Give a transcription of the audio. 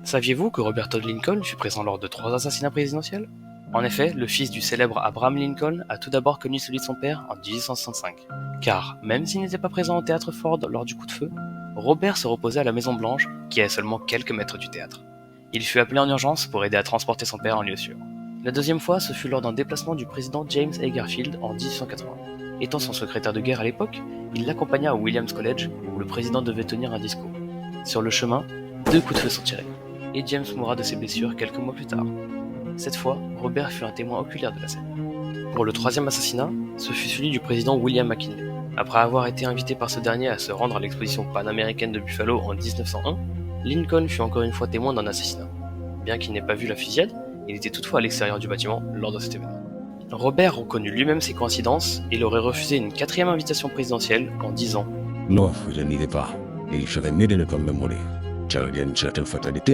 Saviez-vous que Robert Todd Lincoln fut présent lors de 3 assassinats présidentiels? En effet, le fils du célèbre Abraham Lincoln a tout d'abord connu celui de son père en 1865. Car, même s'il n'était pas présent au théâtre Ford lors du coup de feu, Robert se reposait à la Maison Blanche, qui est à seulement quelques mètres du théâtre. Il fut appelé en urgence pour aider à transporter son père en lieu sûr. La deuxième fois, ce fut lors d'un déplacement du président James A. Garfield en 1880. Étant son secrétaire de guerre à l'époque, il l'accompagna au Williams College, où le président devait tenir un discours. Sur le chemin, 2 coups de feu sont tirés, et James mourra de ses blessures quelques mois plus tard. Cette fois, Robert fut un témoin oculaire de la scène. Pour le troisième assassinat, ce fut celui du président William McKinley. Après avoir été invité par ce dernier à se rendre à l'exposition panaméricaine de Buffalo en 1901, Lincoln fut encore une fois témoin d'un assassinat. Bien qu'il n'ait pas vu la fusillade, il était toutefois à l'extérieur du bâtiment lors de cet événement. Robert reconnut lui-même ces coïncidences et il aurait refusé une 4e invitation présidentielle en disant No, je n'y vais pas, et je vais m'aider comme me mourir. Car il y a une certaine fatalité